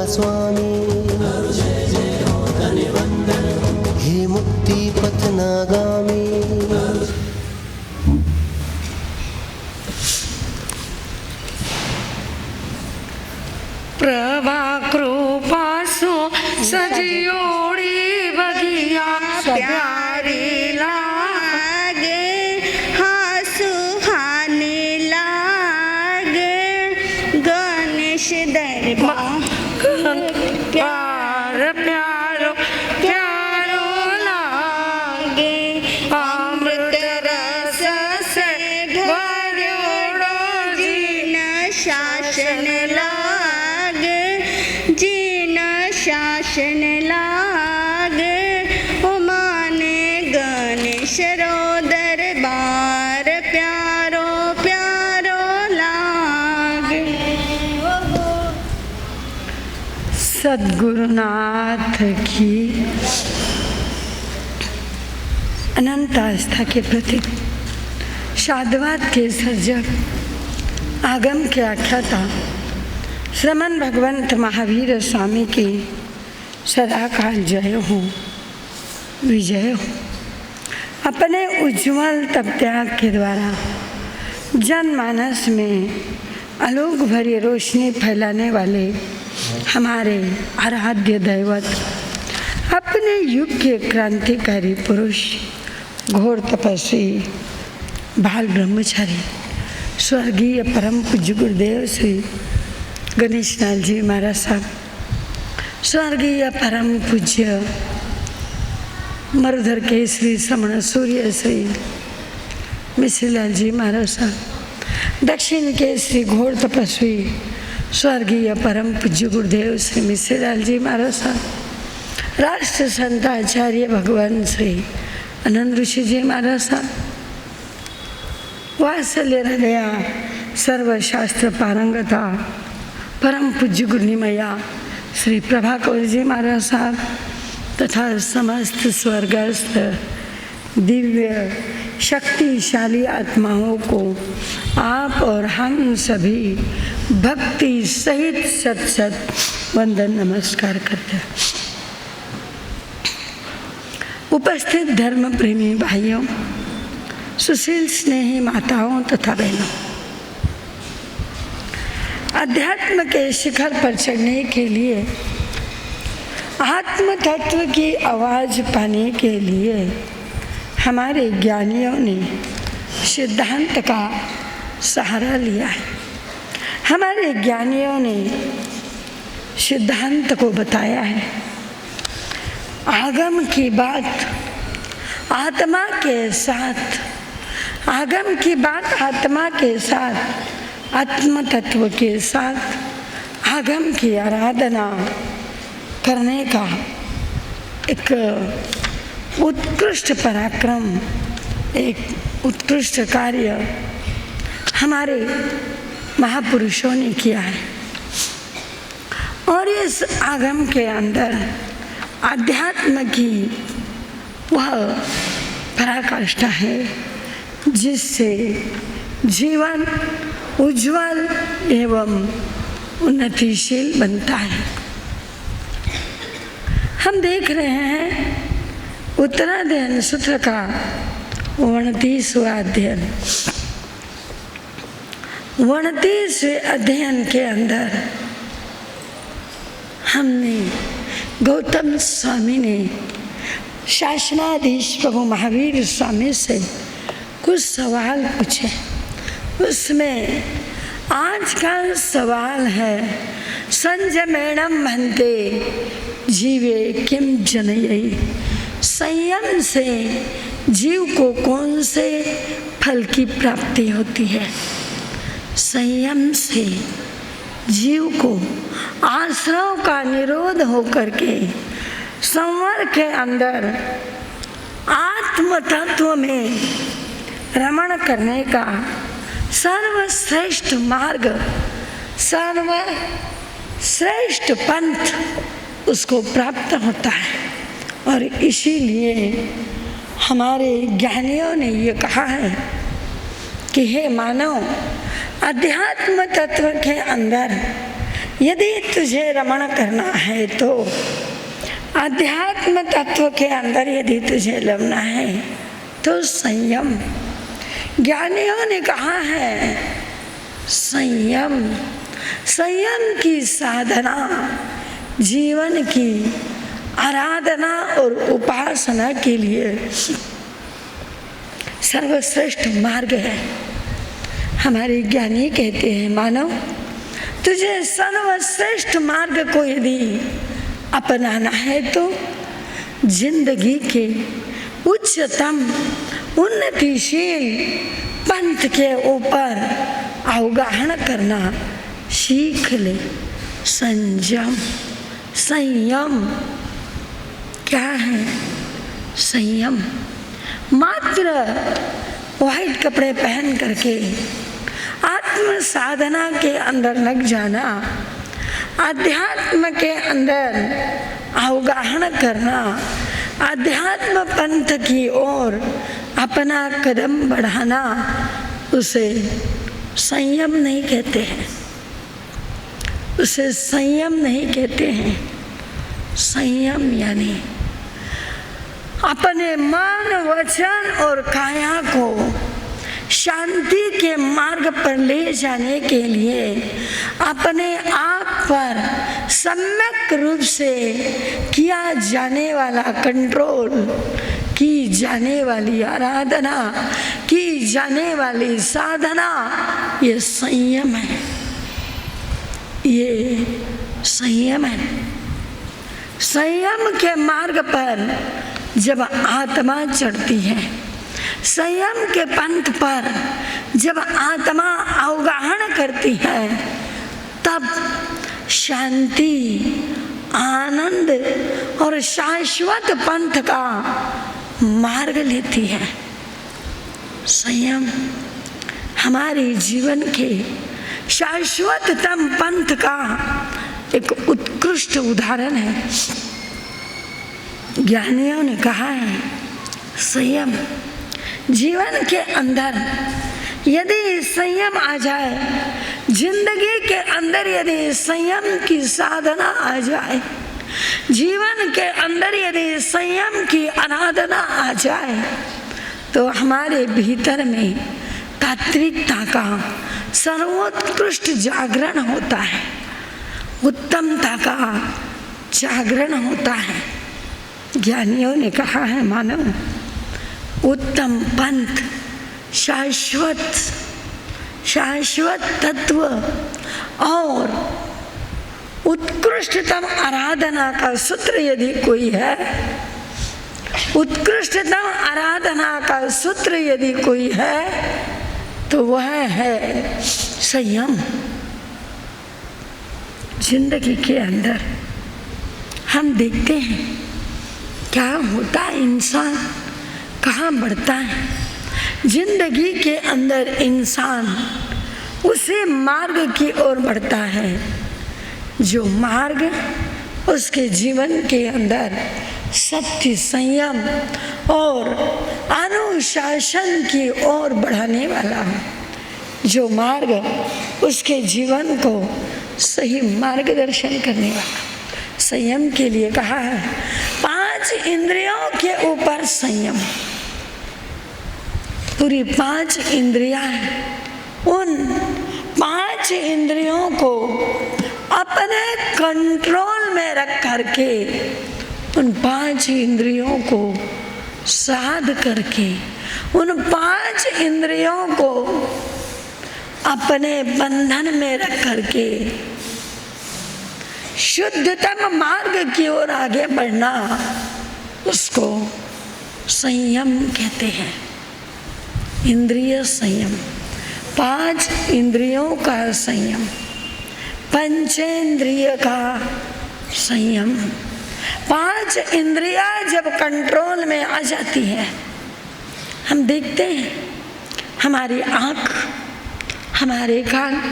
स्वामी, हे मुक्ति पथनागामी। प्रभा कृपा सो सजियोड़ी बगिया प्यारी लागे, हाँ सुहाने लागे, गणेश दरबार प्यार प्यारो प्यारो लागे, अमृत रस से भर्योड़ो जीन शासन लागे, जीन शासन लागे, उमाने गणेश रो दरबार प्यारो प्यारो लागे। सद्गुरुनाथ की अनंत आस्था के प्रति साधुवाद के सर्जक आगम के आख्याता श्रमण भगवंत महावीर स्वामी की सदाकाल जय हो, विजय हो। अपने उज्ज्वल तप त्याग के द्वारा जनमानस में आलोक भरी रोशनी फैलाने वाले हमारे आराध्य दैवत, अपने युग के क्रांतिकारी पुरुष, घोर तपस्वी, बाल ब्रह्मचारी, स्वर्गीय परम पूज्य गुरुदेव श्री गणेश लाल जी महाराज साहब, स्वर्गीय परम पूज्य मरुधर केसरी श्रमण सूर्य श्री मिश्र लाल जी महाराज साहब, दक्षिण केसरी घोर तपस्वी स्वर्गीय परम पूज्य गुरुदेव श्री मिश्र लाल जी महाराज साहब, राष्ट्र संत आचार्य भगवान श्री आनंद ऋषि जी महाराज साहब, वात्सल्य हृदया सर्वशास्त्र पारंगता परम पूज्य गुरुनिमया श्री प्रभाकर जी महाराज साहब तथा समस्त स्वर्गस्थ दिव्य शक्तिशाली आत्माओं को आप और हम सभी भक्ति सहित सत सत वंदन नमस्कार करते हैं। उपस्थित धर्म प्रेमी भाइयों, सुशील स्नेही माताओं तथा बहनों, अध्यात्म के शिखर पर चढ़ने के लिए, आत्म तत्व की आवाज पाने के लिए हमारे ज्ञानियों ने सिद्धांत का सहारा लिया है। हमारे ज्ञानियों ने सिद्धांत को बताया है। आगम की बात आत्मा के साथ, आगम की बात आत्मा के साथ, आत्म तत्व के साथ आगम की आराधना करने का एक उत्कृष्ट पराक्रम, एक उत्कृष्ट कार्य हमारे महापुरुषों ने किया है। और इस आगम के अंदर आध्यात्म की वह पराकाष्ठा है जिससे जीवन उज्जवल एवं उन्नतिशील बनता है। हम देख रहे हैं उत्तराध्ययन सूत्र का 29वां अध्ययन। 29वें अध्ययन के अंदर हमने गौतम स्वामी ने शासनाधीश प्रभु महावीर स्वामी से कुछ सवाल पूछे। उसमें आज का सवाल है, संयमेणम भन्ते जीवे किम जनयी। संयम से जीव को कौन से फल की प्राप्ति होती है? संयम से जीव को आश्रव का निरोध होकर के संवर के अंदर आत्म तत्व में रमण करने का सर्वश्रेष्ठ मार्ग, सर्वश्रेष्ठ पंथ उसको प्राप्त होता है। और इसीलिए हमारे ज्ञानियों ने ये कहा है कि हे मानव, अध्यात्म तत्व के अंदर यदि तुझे रमण करना है तो आध्यात्म तत्व के अंदर यदि तुझे लमना है तो संयम। ज्ञानियों ने कहा है संयम, संयम की साधना जीवन की आराधना और उपासना के लिए सर्वश्रेष्ठ मार्ग है। हमारे ज्ञानी कहते हैं मानव, तुझे सर्वश्रेष्ठ मार्ग को यदि अपनाना है तो जिंदगी के उच्चतम उन्नतिशील पंथ के ऊपर अवगाहन करना सीख ले। संयम, संयम क्या है? संयम मात्र व्हाइट कपड़े पहन करके आत्म साधना के अंदर लग जाना, अध्यात्म के अंदर अवगाहन करना, अध्यात्म पंथ की ओर अपना कदम बढ़ाना, उसे संयम नहीं कहते हैं। उसे संयम नहीं कहते हैं। संयम यानी अपने मन, वचन और काया को शांति के मार्ग पर ले जाने के लिए अपने आप पर सम्यक रूप से किया जाने वाला कंट्रोल, की जाने वाली आराधना, की जाने वाली साधना, ये संयम है। ये संयम है। संयम के मार्ग पर जब आत्मा चढ़ती है, संयम के पंथ पर जब आत्मा अवगाहन करती है, तब शांति, आनंद और शाश्वत पंथ का मार्ग लेती है। संयम हमारे जीवन के शाश्वततम पंथ का एक उत्कृष्ट उदाहरण है। ज्ञानियों ने कहा है संयम जीवन के अंदर यदि संयम आ जाए, जिंदगी के अंदर यदि संयम की साधना आ जाए, जीवन के अंदर यदि संयम की आराधना आ जाए, तो हमारे भीतर में तात्विकता का सर्वोत्कृष्ट जागरण होता है, उत्तमता का जागरण होता है। ज्ञानियों ने कहा है मानव, उत्तम पंथ, शाश्वत तत्व और उत्कृष्टतम आराधना का सूत्र यदि कोई है, उत्कृष्टतम आराधना का सूत्र यदि कोई है, तो वह है संयम। जिंदगी के अंदर हम देखते हैं क्या होता है, इंसान कहाँ बढ़ता है। जिंदगी के अंदर इंसान उसी मार्ग की ओर बढ़ता है जो मार्ग उसके जीवन के अंदर सत्य, संयम और अनुशासन की ओर बढ़ाने वाला है, जो मार्ग उसके जीवन को सही मार्गदर्शन करने वाला। संयम के लिए कहा है 5 इंद्रियों के ऊपर संयम। पूरी 5 इंद्रियां हैं, उन 5 इंद्रियों को अपने कंट्रोल में रख करके, उन 5 इंद्रियों को साध करके, उन 5 इंद्रियों को अपने बंधन में रख करके शुद्धतम मार्ग की ओर आगे बढ़ना, उसको संयम कहते हैं। इंद्रिय संयम, 5 इंद्रियों का संयम, पंचेंद्रिय का संयम। 5 इंद्रियां जब कंट्रोल में आ जाती है, हम देखते हैं हमारी आँख, हमारे कान,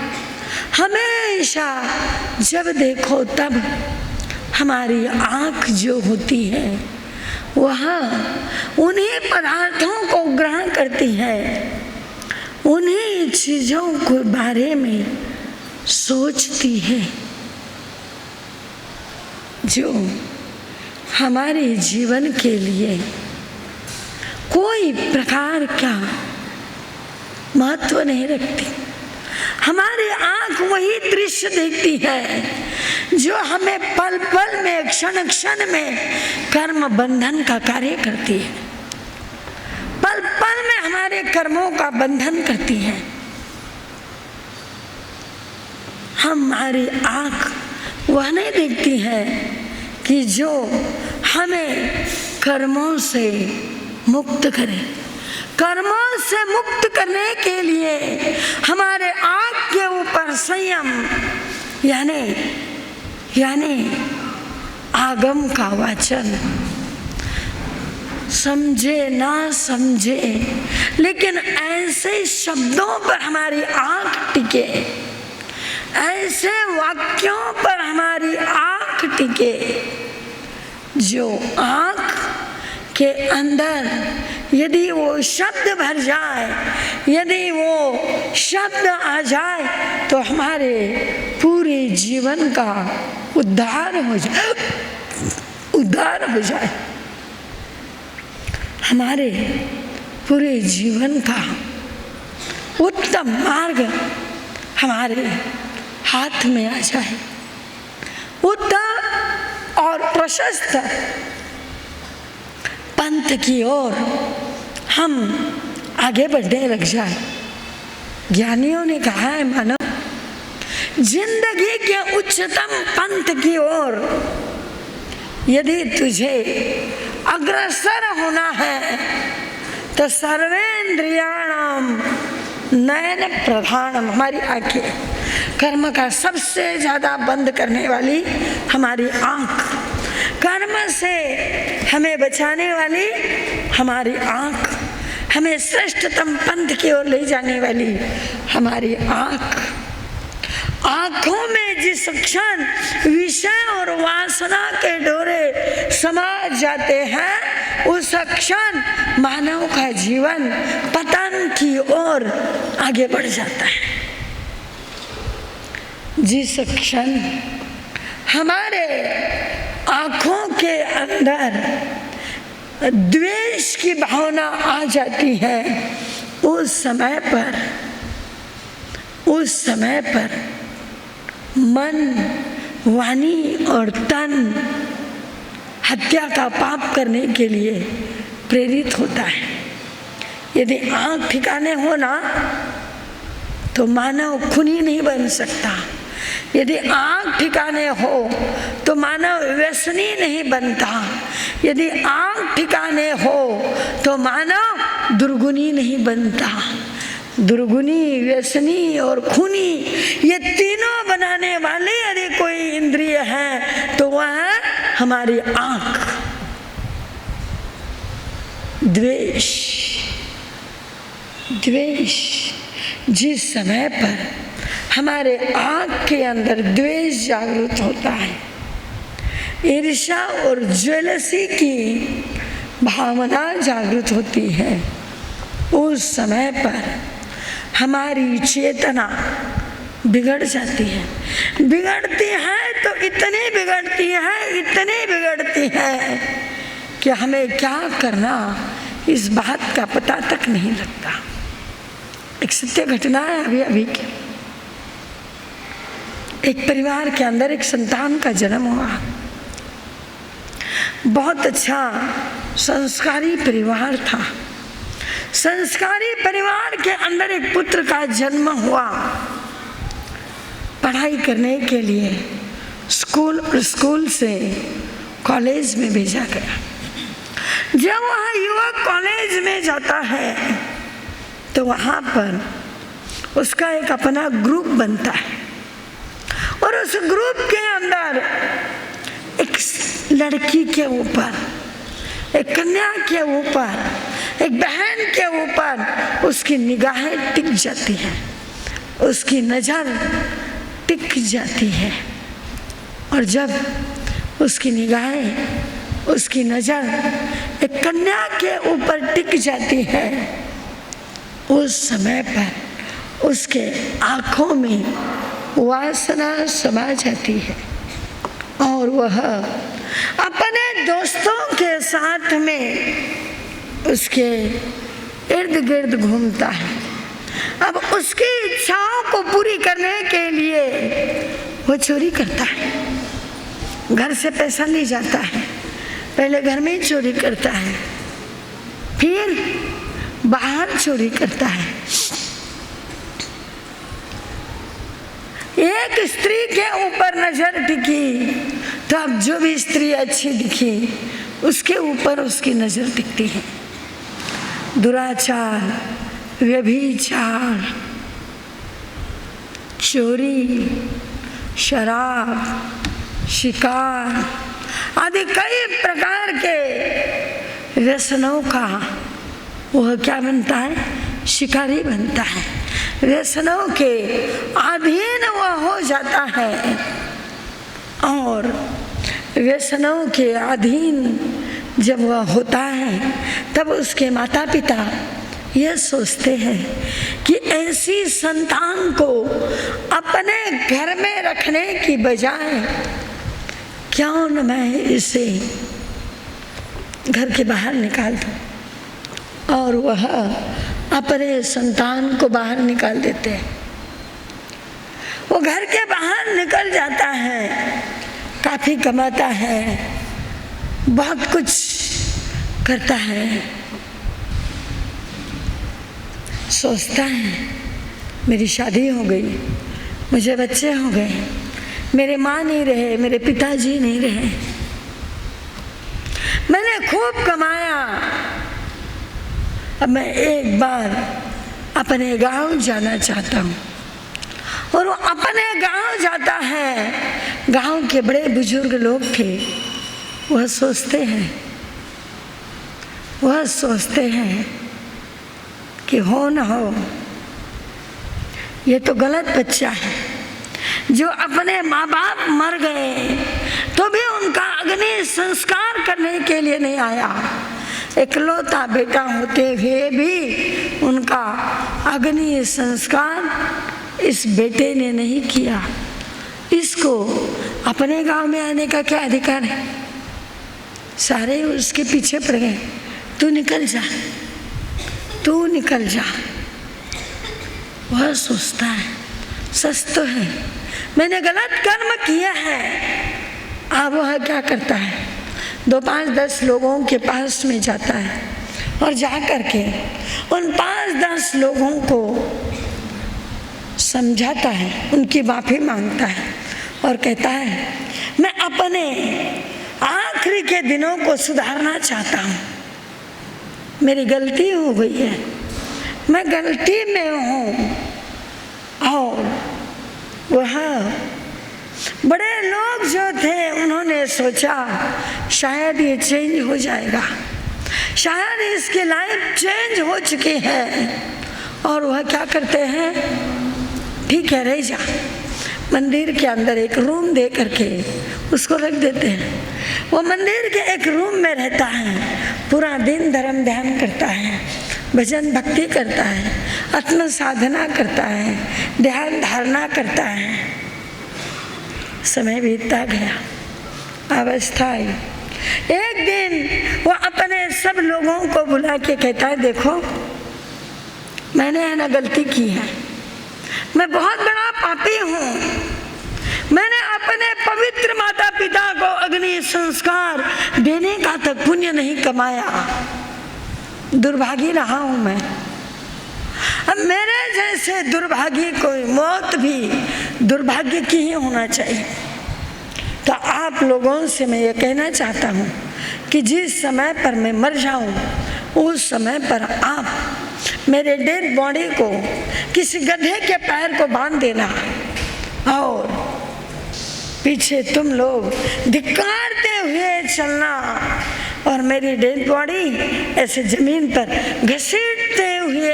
हमेशा जब देखो तब हमारी आँख जो होती है वह उन्हीं पदार्थों को ग्रहण करती है, उन्हीं चीज़ों के बारे में सोचती है। जो हमारे जीवन के लिए कोई प्रकार का महत्व नहीं रखती। हमारी आंख वही दृश्य देखती है जो हमें पल पल में, क्षण क्षण में कर्म बंधन का कार्य करती है, पल पल में हमारे कर्मों का बंधन करती है। हमारी आंख वह नहीं देखती है कि जो हमें कर्मों से मुक्त करे। कर्मों से मुक्त करने के लिए हमारे आंख के ऊपर संयम यानी आगम का वाचन, समझे ना समझे लेकिन ऐसे शब्दों पर हमारी आंख टिके, ऐसे वाक्यों पर हमारी आंख टिके जो आंख के अंदर यदि वो शब्द भर जाए, यदि वो शब्द आ जाए तो हमारे पूरे जीवन का उद्धार हो जाए। हमारे पूरे जीवन का उत्तम मार्ग हमारे हाथ में आ जाए, उत्तम और प्रशस्त पंथ की ओर हम आगे बढ़ने लग जाए। ज्ञानियों ने कहा है, मानव जिंदगी के उच्चतम पंथ की ओर यदि तुझे अग्रसर होना है तो सर्वेंद्रियाणाम नयन प्रधानम, हमारी आंखें, कर्म का सबसे ज्यादा बंद करने वाली हमारी आंख, कर्म से हमें बचाने वाली हमारी आंख, हमें श्रेष्ठतम पंथ की ओर ले जाने वाली हमारी आंख। आंखों में जिस क्षण विषय और वासना के डोरे समा जाते हैं उस क्षण मानव का जीवन पतन की ओर आगे बढ़ जाता है। जिस क्षण हमारे आंखों के अंदर द्वेष की भावना आ जाती है उस समय पर मन, वाणी और तन हत्या का पाप करने के लिए प्रेरित होता है। यदि आंख ठिकाने हो ना तो मानव खूनी नहीं बन सकता, यदि आंख ठिकाने हो तो मानव व्यसनी नहीं बनता, यदि आंख ठिकाने हो तो मानव दुर्गुणी नहीं बनता। दुर्गुणी, व्यसनी और खूनी ये तीनों बनाने वाले यदि कोई इंद्रिय है तो वह है हमारी आंख। द्वेष, जिस समय पर हमारे आंख के अंदर द्वेष जागृत होता है, ईर्ष्या और ज्वेलसी की भावना जागृत होती है, उस समय पर हमारी चेतना बिगड़ जाती है। बिगड़ती है तो इतनी बिगड़ती है कि हमें क्या करना इस बात का पता तक नहीं लगता। एक सत्य घटना है अभी की। एक परिवार के अंदर एक संतान का जन्म हुआ। बहुत अच्छा संस्कारी परिवार था। संस्कारी परिवार के अंदर एक पुत्र का जन्म हुआ। पढ़ाई करने के लिए स्कूल से कॉलेज में भेजा गया। जब वह युवक कॉलेज में जाता है तो वहाँ पर उसका एक अपना ग्रुप बनता है और उस ग्रुप के अंदर एक लड़की के ऊपर, एक कन्या के ऊपर, एक बहन के ऊपर उसकी निगाहें टिक जाती हैं, उसकी नज़र टिक जाती है। और जब उसकी निगाहें, उसकी नज़र एक कन्या के ऊपर टिक जाती है उस समय पर उसके आँखों में वासना समा जाती है और वह अपने दोस्तों के साथ में उसके इर्द गिर्द घूमता है। अब उसकी इच्छाओं को पूरी करने के लिए वो चोरी करता है, घर से पैसा ले जाता है, पहले घर में ही चोरी करता है, फिर बाहर चोरी करता है। एक स्त्री के ऊपर नजर टिकी तो अब जो भी स्त्री अच्छी दिखी उसके ऊपर उसकी नजर टिकती है। दुराचार, व्यभिचार, चोरी, शराब, शिकार आदि कई प्रकार के व्यसनों का वह क्या बनता है? शिकारी बनता है। व्यसनों के अधीन वह हो जाता है और व्यसनों के अधीन जब वह होता है तब उसके माता पिता यह सोचते हैं कि ऐसी संतान को अपने घर में रखने की बजाय क्यों न मैं इसे घर के बाहर निकाल दूं। और वह अपने संतान को बाहर निकाल देते हैं। वो घर के बाहर निकल जाता है, काफी कमाता है, बहुत कुछ करता है, सोचता है मेरी शादी हो गई, मुझे बच्चे हो गए, मेरे माँ नहीं रहे, मेरे पिताजी नहीं रहे, मैंने खूब कमाया, अब मैं एक बार अपने गांव जाना चाहता हूँ। और वो अपने गांव जाता है। गांव के बड़े बुजुर्ग लोग थे, वह सोचते हैं कि हो न हो ये तो गलत बच्चा है जो अपने माँ बाप मर गए तो भी उनका अग्नि संस्कार करने के लिए नहीं आया। इकलौता बेटा होते हुए भी उनका अग्नि संस्कार इस बेटे ने नहीं किया। इसको अपने गांव में आने का क्या अधिकार है? सारे उसके पीछे पड़ गए, तू निकल जा, तू निकल जा। वह सोचता है सच तो है, मैंने गलत कर्म किया है। अब वह क्या करता है, 2, 5, 10 लोगों के पास में जाता है और जा करके उन 5, 10 लोगों को समझाता है, उनकी माफी मांगता है और कहता है मैं अपने आखिरी के दिनों को सुधारना चाहता हूँ, मेरी गलती हो गई है, मैं गलती में हूँ। और वह बड़े लोग जो थे उन्होंने सोचा शायद ये चेंज हो जाएगा, शायद इसकी लाइफ चेंज हो चुकी है। और वह क्या करते हैं, ठीक है रह जा, मंदिर के अंदर एक रूम दे करके उसको रख देते हैं। वो मंदिर के एक रूम में रहता है, पूरा दिन धर्म ध्यान करता है, भजन भक्ति करता है, आत्म साधना करता है, ध्यान धारणा करता है। समय बीतता गया, अवस्था आई। एक दिन वो अपने सब लोगों को बुला के कहता है देखो मैंने है ना गलती की है, मैं बहुत बड़ा पापी हूँ, मैंने अपने पवित्र माता पिता को अग्नि संस्कार देने का तक पुण्य नहीं कमाया, दुर्भागी रहा हूँ मैं। अब मेरे जैसे दुर्भागी कोई मौत भी दुर्भाग्य की ही होना चाहिए। तो आप लोगों से मैं ये कहना चाहता हूँ कि जिस समय पर मैं मर जाऊँ उस समय पर आप मेरे डेड बॉडी को किसी गधे के पैर को बांध देना और पीछे तुम लोग धिक्कारते हुए चलना और मेरी डेड बॉडी ऐसे जमीन पर घसीटते हुए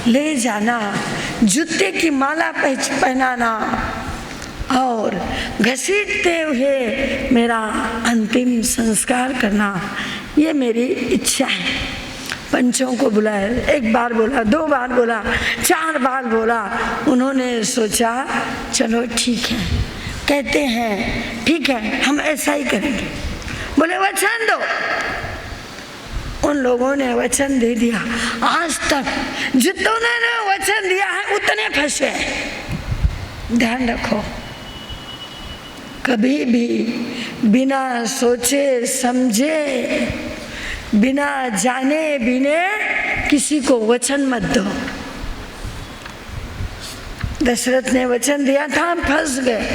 ले जाना, जूते की माला पहनाना और घसीटते हुए मेरा अंतिम संस्कार करना, ये मेरी इच्छा है। पंचों को बुलाया, 1 बार बोला, 2 बार बोला, 4 बार बोला। उन्होंने सोचा चलो ठीक है, कहते हैं ठीक है हम ऐसा ही करेंगे, बोले वचन दो। उन लोगों ने वचन दे दिया। आज तक जितने ने वचन दिया है उतने फंसे। ध्यान रखो, कभी भी बिना सोचे समझे, बिना जाने बिने किसी को वचन मत दो। दशरथ ने वचन दिया था, फंस गए।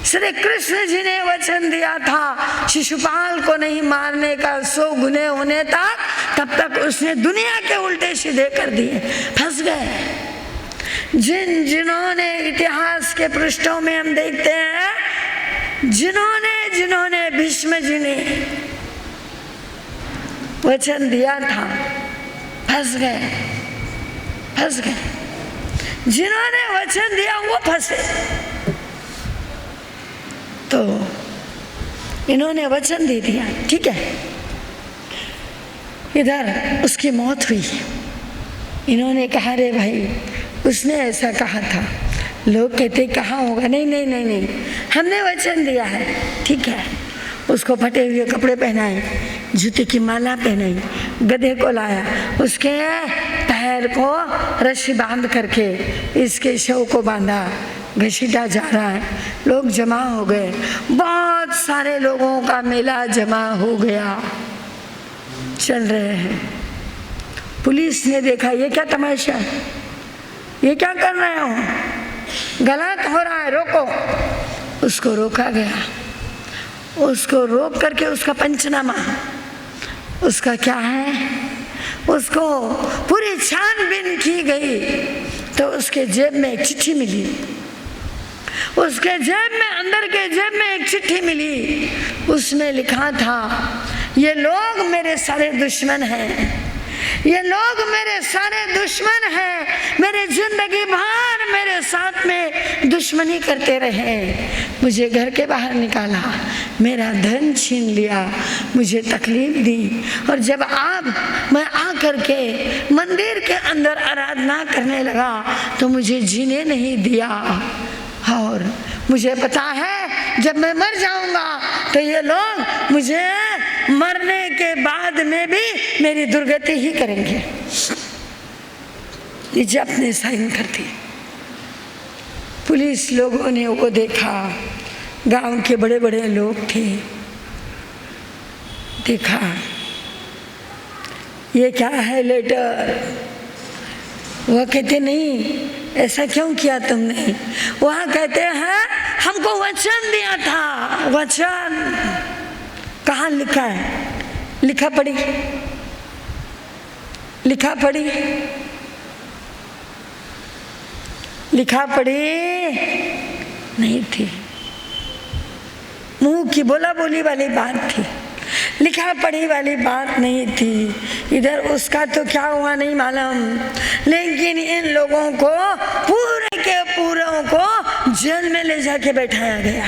श्री कृष्ण जी ने वचन दिया था शिशुपाल को नहीं मारने का, 100 गुने होने तक, तब तक उसने दुनिया के उल्टे सीधे कर दिए, फंस गए। जिन्होंने इतिहास के पृष्ठों में हम देखते हैं, जिन्होंने भीष्म जी ने वचन दिया था, फंस गए। जिन्होंने वचन दिया वो फंसे। तो इन्होंने वचन दे दिया, ठीक है, इधर उसकी मौत हुई। इन्होंने कहा रे भाई उसने ऐसा कहा था। लोग कहते कहाँ होगा, नहीं, हमने वचन दिया है, ठीक है। उसको फटे हुए कपड़े पहनाए, जूते की माला पहनाई, गधे को लाया, उसके पैर को रस्सी बांध करके इसके शव को बांधा, घसीटा जा रहा है। लोग जमा हो गए, बहुत सारे लोगों का मेला जमा हो गया, चल रहे हैं। पुलिस ने देखा ये क्या तमाशा है, ये क्या कर रहे हो, गलत हो रहा है, रोको। उसको रोका गया। उसको रोक करके उसका पंचनामा, उसका क्या है, उसको पूरी छानबीन की गई। तो उसके जेब में एक चिट्ठी मिली, उसके जेब में, अंदर के जेब में एक चिट्ठी मिली। उसमें लिखा था ये लोग मेरे सारे दुश्मन हैं, ये लोग मेरे सारे दुश्मन हैं, मेरे जिंदगी भर मेरे साथ में दुश्मनी करते रहे, मुझे घर के बाहर निकाला, मेरा धन छीन लिया, मुझे तकलीफ दी। और जब मैं आकर के मंदिर के अंदर आराधना करने लगा तो मुझे जीने नहीं दिया। और मुझे पता है जब मैं मर जाऊंगा तो ये लोग मुझे मरने के बाद में भी मेरी दुर्गति ही करेंगे। जब ने साइन कर दी। पुलिस लोगों ने वो देखा, गांव के बड़े बड़े लोग थे, देखा ये क्या है लेटर। वह कहते नहीं ऐसा क्यों किया तुमने। वह कहते हैं हमको वचन दिया था। वचन कहाँ लिखा है, लिखा पढ़ी नहीं थी, मुंह की बोला बोली वाली बात थी, लिखा पढ़ी वाली बात नहीं थी। इधर उसका तो क्या हुआ नहीं मालूम, लेकिन इन लोगों को पूरे के पूरों को जेल में ले जाके बैठाया गया।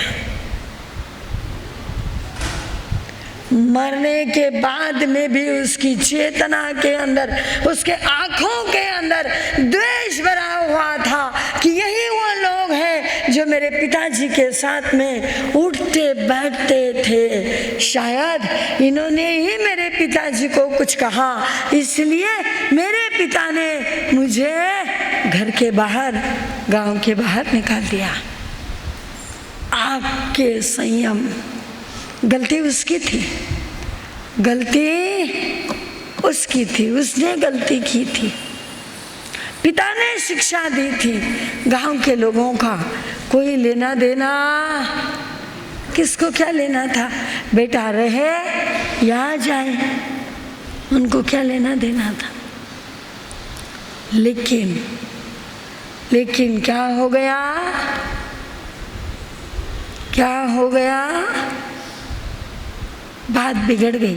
मरने के बाद में भी उसकी चेतना के अंदर, उसके आंखों के अंदर द्वेष भरा हुआ था कि यही वो लोग हैं जो मेरे पिताजी के साथ में उठते बैठते थे। शायद इन्होंने ही मेरे पिताजी को कुछ कहा, इसलिए मेरे पिता ने मुझे घर के बाहर, गांव के बाहर निकाल दिया। आग के संयम, गलती उसकी थी, गलती उसकी थी, उसने गलती की थी। पिता ने शिक्षा दी थी। गांव के लोगों का कोई लेना देना, किसको क्या लेना था, बेटा रहे या जाए, उनको क्या लेना देना था। लेकिन क्या हो गया, क्या हो गया, बात बिगड़ गई,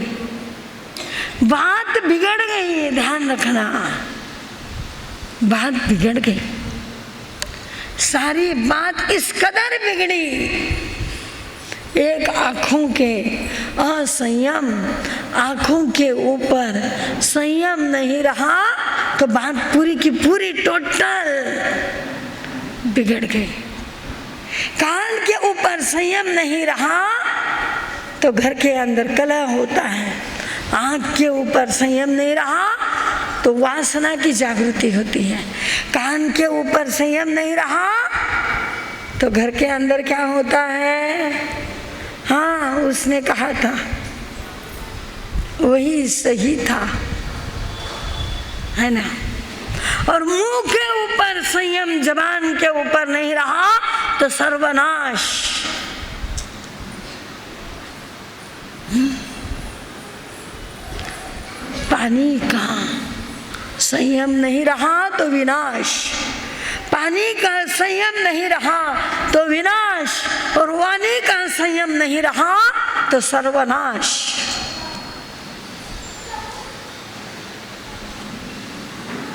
बात बिगड़ गई। ध्यान रखना, बात बिगड़ गई, सारी बात इस कदर बिगड़ी। एक आंखों के असंयम, आंखों के ऊपर संयम नहीं रहा तो बात पूरी की पूरी टोटल बिगड़ गए। कान के ऊपर संयम नहीं रहा तो घर के अंदर कलह होता है। आँख के ऊपर संयम नहीं रहा तो वासना की जागृति होती है। कान के ऊपर संयम नहीं रहा तो घर के अंदर क्या होता है? हाँ, उसने कहा था वही सही था, है ना। और मुंह के ऊपर संयम, जबान के ऊपर नहीं रहा तो सर्वनाश। पानी का संयम नहीं रहा तो विनाश, पानी का संयम नहीं रहा तो विनाश, और वाणी का संयम नहीं रहा तो सर्वनाश।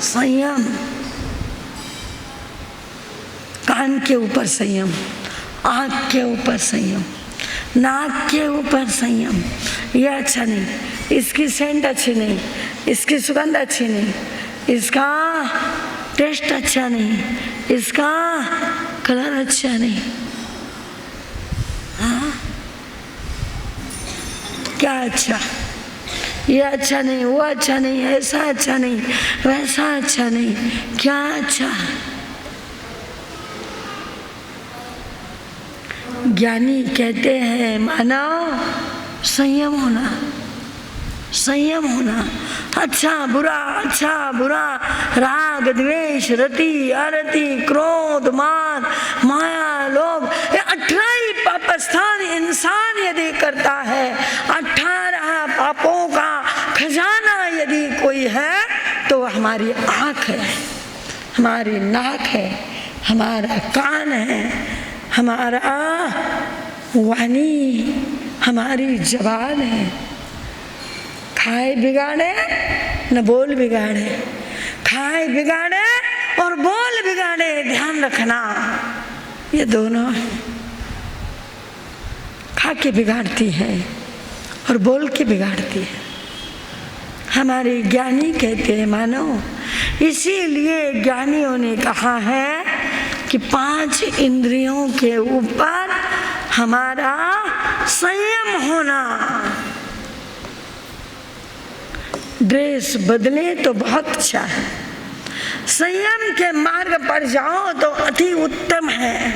संयम, कान के ऊपर संयम, आँख के ऊपर संयम, नाक के ऊपर संयम। यह अच्छा नहीं, इसकी सेंट अच्छी नहीं, इसकी सुगंध अच्छी नहीं, इसका टेस्ट अच्छा नहीं, इसका कलर अच्छा नहीं। हाँ, क्या अच्छा? ये अच्छा नहीं, वो अच्छा नहीं, ऐसा अच्छा नहीं, वैसा अच्छा नहीं, क्या अच्छा है? ज्ञानी कहते हैं मानव संयम होना, संयम होना। अच्छा बुरा, अच्छा बुरा, राग द्वेष, रति अरति, क्रोध मान माया लोभ, ये 18 ही पापस्थान इंसान यदि करता है, 18 पापों का खजाना यदि कोई है तो हमारी आँख है, हमारी नाक है, हमारा कान है, हमारा वाणी, हमारी जबान है। खाए बिगाड़े न बोल बिगाड़े, खाए बिगाड़े और बोल बिगाड़े, ध्यान रखना ये दोनों है। खा के बिगाड़ती है और बोल के बिगाड़ती है। हमारे ज्ञानी कहते हैं मानो, इसीलिए ज्ञानियों ने कहा है कि 5 इंद्रियों के ऊपर हमारा संयम होना। ड्रेस बदले तो बहुत अच्छा है, संयम के मार्ग पर जाओ तो अति उत्तम है,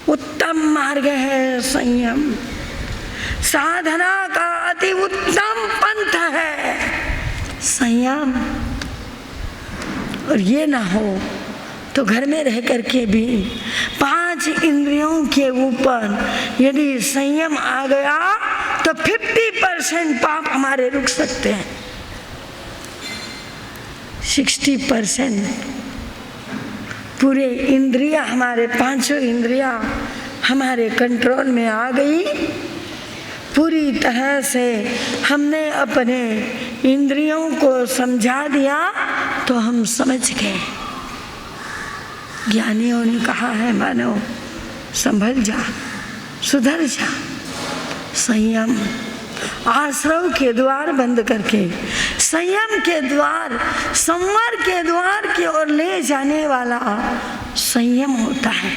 उत्तम मार्ग है संयम, साधना का अति उत्तम पंथ है संयम। और ये ना हो तो घर में रह करके भी 5 इंद्रियों के ऊपर यदि संयम आ गया तो 50% पाप हमारे रुक सकते हैं। 60% पूरे इंद्रियां, हमारे 5 इंद्रियां हमारे कंट्रोल में आ गई। पूरी तरह से हमने अपने इंद्रियों को समझा दिया तो हम समझ गए। ज्ञानियों ने कहा है मानव संभल जा, सुधर जा। संयम, आश्रव के द्वार बंद करके संयम के द्वार, संवर के द्वार की ओर ले जाने वाला संयम होता है।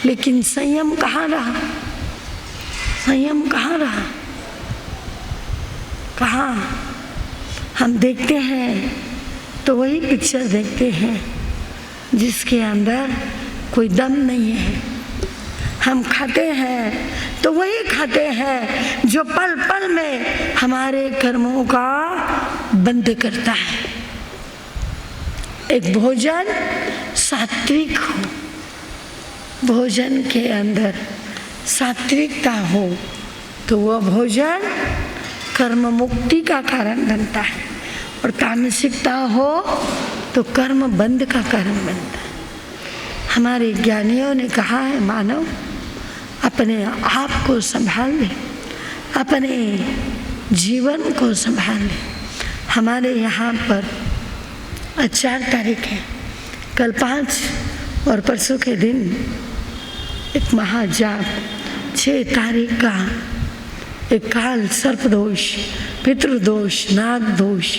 लेकिन संयम कहाँ रहा? संयम कहाँ रहा? कहाँ? हम देखते हैं तो वही पिक्चर देखते हैं जिसके अंदर कोई दम नहीं है। हम खाते हैं तो वही खाते हैं जो पल पल में हमारे कर्मों का बंद करता है। एक भोजन सात्विक हो, भोजन के अंदर सात्विकता हो तो वह भोजन कर्म मुक्ति का कारण बनता है, और तामसिकता हो तो कर्म बंद का कारण बनता है। हमारे ज्ञानियों ने कहा है मानव अपने आप को संभाल ले, अपने जीवन को संभाल ले। हमारे यहाँ पर 4 तारीख है, कल 5 और परसों के दिन एक महाजाप, 6 तारीख का एक काल सर्प दोष, पितृदोष, नाग दोष,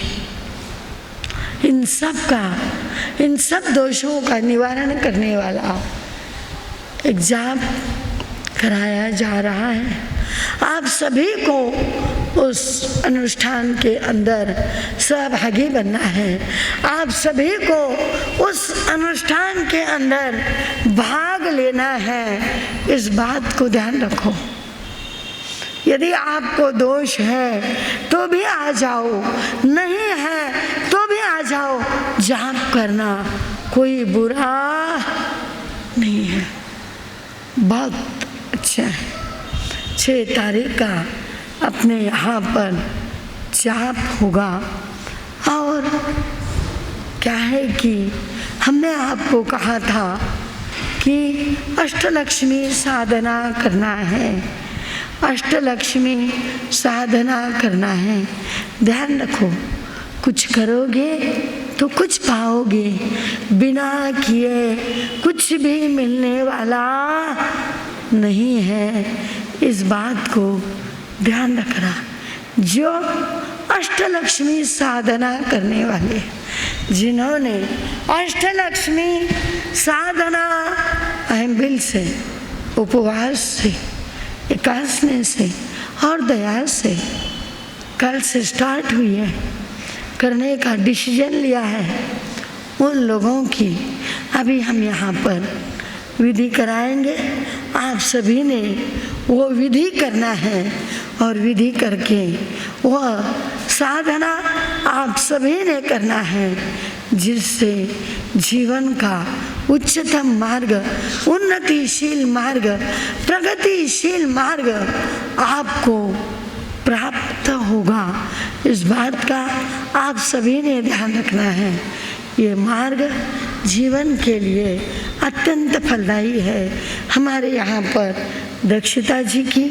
इन सब दोषों का निवारण करने वाला एक जाप कराया जा रहा है। आप सभी को उस अनुष्ठान के अंदर सहभागी बनना है। आप सभी को उस अनुष्ठान के अंदर भाग लेना है। इस बात को ध्यान रखो। यदि आपको दोष है तो भी आ जाओ, नहीं है तो भी आ जाओ। जाप करना कोई बुरा नहीं है, बहुत अच्छा है। 6 तारीख का अपने यहाँ पर जाप होगा। और क्या है कि हमने आपको कहा था कि अष्टलक्ष्मी साधना करना है, अष्टलक्ष्मी साधना करना है। ध्यान रखो, कुछ करोगे तो कुछ पाओगे, बिना किए कुछ भी मिलने वाला नहीं है। इस बात को ध्यान रखना। जो अष्टलक्ष्मी साधना करने वाले, जिन्होंने अष्टलक्ष्मी साधना अहमबिल से, उपवास से, एकासने से और दया से कल से स्टार्ट हुई है, करने का डिसीजन लिया है, उन लोगों की अभी हम यहाँ पर विधि कराएंगे। आप सभी ने वो विधि करना है और विधि करके वह साधना आप सभी ने करना है, जिससे जीवन का उच्चतम मार्ग, उन्नतिशील मार्ग, प्रगतिशील मार्ग आपको प्राप्त होगा। इस बात का आप सभी ने ध्यान रखना है। ये मार्ग जीवन के लिए अत्यंत फलदायी है। हमारे यहाँ पर दक्षिता जी की,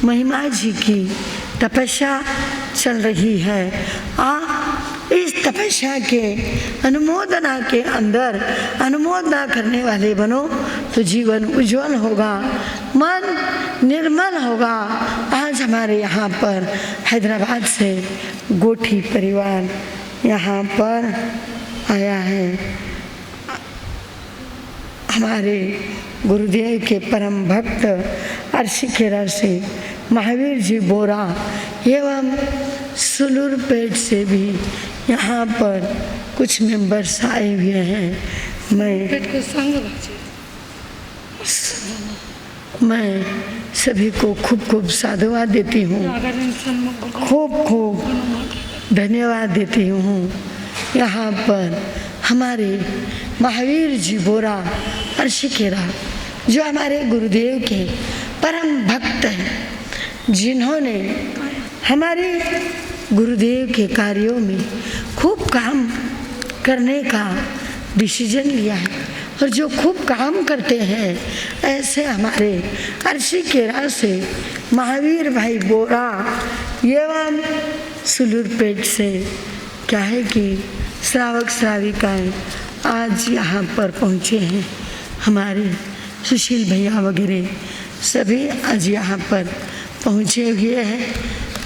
महिमा जी की तपस्या चल रही है। इस तपस्या के अनुमोदना के अंदर अनुमोदना करने वाले बनो तो जीवन उज्जवल होगा, मन निर्मल होगा। आज हमारे यहाँ पर हैदराबाद से गोठी परिवार यहाँ पर आया है। हमारे गुरुदेव के परम भक्त अर्शिखेरा से महावीर जी बोरा एवं सुलूरपेट से भी यहाँ पर कुछ मेंबर्स आए हुए हैं। मैं सभी को खूब खूब साधुवाद देती हूँ, खूब खूब धन्यवाद देती हूँ। यहाँ पर हमारे महावीर जी बोरा अर्शिखेरा जो हमारे गुरुदेव के परम भक्त हैं, जिन्होंने हमारे गुरुदेव के कार्यों में खूब काम करने का डिसीजन लिया है और जो खूब काम करते हैं, ऐसे हमारे अर्शिखेरा से महावीर भाई बोरा एवं सुलूरपेट से क्या है कि श्रावक श्राविकाएँ आज यहाँ पर पहुँचे हैं। हमारे सुशील भैया वगैरह सभी आज यहाँ पर पहुँचे हुए हैं।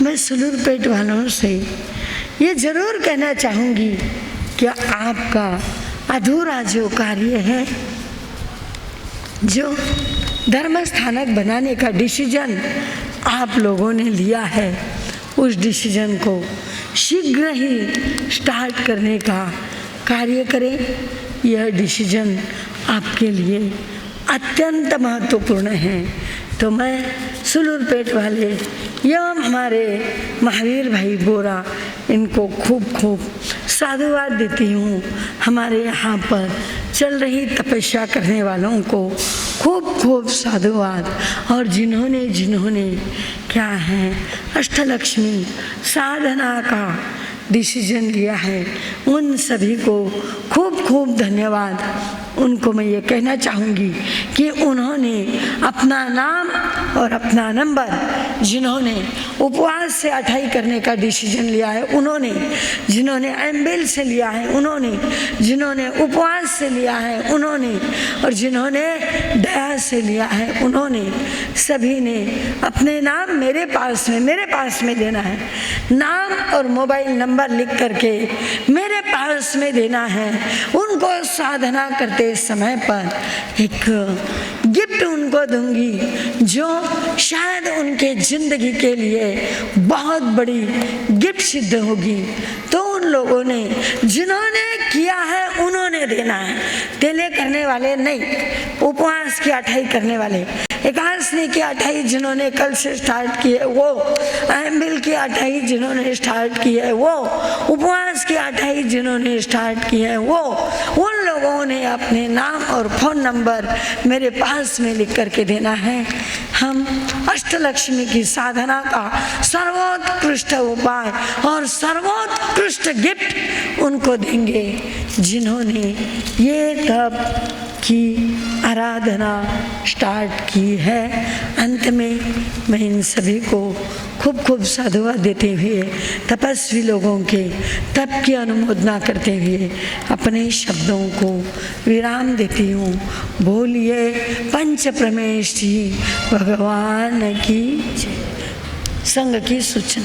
मैं सुलूरपेट वालों से ये ज़रूर कहना चाहूँगी कि आपका अधूरा जो कार्य है, जो धर्म स्थानक बनाने का डिसीजन आप लोगों ने लिया है, उस डिसीजन को शीघ्र ही स्टार्ट करने का कार्य करें। यह डिसीजन आपके लिए अत्यंत महत्वपूर्ण है। तो मैं सुलूरपेट वाले एवं हमारे महावीर भाई बोरा इनको खूब खूब साधुवाद देती हूँ। हमारे यहाँ पर चल रही तपस्या करने वालों को खूब खूब साधुवाद। और जिन्होंने क्या है अष्टलक्ष्मी साधना का डिसीजन लिया है, उन सभी को खूब खूब धन्यवाद। उनको मैं ये कहना चाहूँगी कि उन्होंने अपना नाम और अपना नंबर, जिन्होंने उपवास से अठाई करने का डिसीजन लिया है उन्होंने, जिन्होंने एमबिल से लिया है उन्होंने, जिन्होंने उपवास से लिया है उन्होंने, और जिन्होंने दया से लिया है उन्होंने, सभी ने अपने नाम मेरे पास में देना है। नाम और मोबाइल नंबर लिख करके मेरे पास में देना है। उनको साधना करते समय पर एक गिफ्ट उनको दूंगी जो शायद उनके जिंदगी के लिए बहुत बड़ी गिफ्ट सिद्ध होगी। तो उन लोगों ने जिन्होंने किया है उन्होंने देना है, तेले करने वाले नहीं, उपवास की 28 करने वाले, एकादशी की 28 जिन्होंने कल से स्टार्ट की है वो, अहमिल की 28 जिन्होंने स्टार्ट की है वो, उपवास की 28 जिन्होंने स्टार्ट की है वो, उन लोगों ने अपने नाम और फोन नंबर मेरे पास में लिख करके देना है। हम अष्टलक्ष्मी की साधना का सर्वोत्कृष्ट उपाय और सर्वोत्कृष्ट गिफ्ट उनको देंगे जिन्होंने ये तप की आराधना स्टार्ट की है। अंत में मैं इन सभी को खूब खूब साधुवाद देते हुए तपस्वी लोगों के तप की अनुमोदना करते हुए अपने शब्दों को विराम देती हूँ। बोलिए पंच प्रमेश जी भगवान की जय। संघ की सूचना।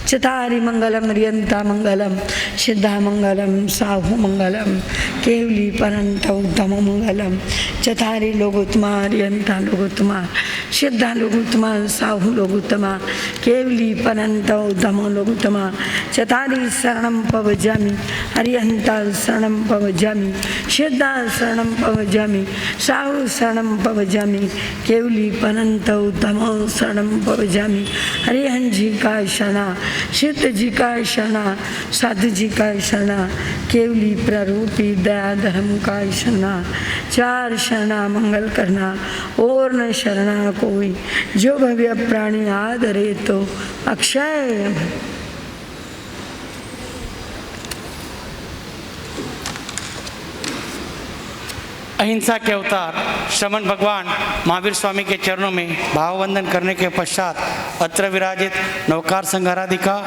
चतारि मंगलम रियंता मंगलम सिद्धा मंगलम साहु मंगलम केवली परंत उत्तम मंगलम। चतारि लोगोत्तमा रियंता लोगोत्तमा सिद्धा लोगोत्तमा साहु लोगोत्तमा केवली परंत उत्तम लोगोत्तमा। चतारि शरणं पवजामि हरिहंता शरणं पवजामि सिद्धा शरणं पवजामि साहु शरणं पवजामि केवली परंत उत्तम शरणं पवजामि। हरिहंस जी का शरणा, सिद्ध जी का शरणा, साधु जी का शरणा, केवली प्ररूपी दया धर्म का शरणा। चार शरणा मंगल करना और न शरणा कोई, जो भव्य प्राणी आदरे तो अक्षय। अहिंसा के अवतार श्रमण भगवान महावीर स्वामी के चरणों में भाववंदन करने के पश्चात अत्र विराजित नवकार संघ आराधिका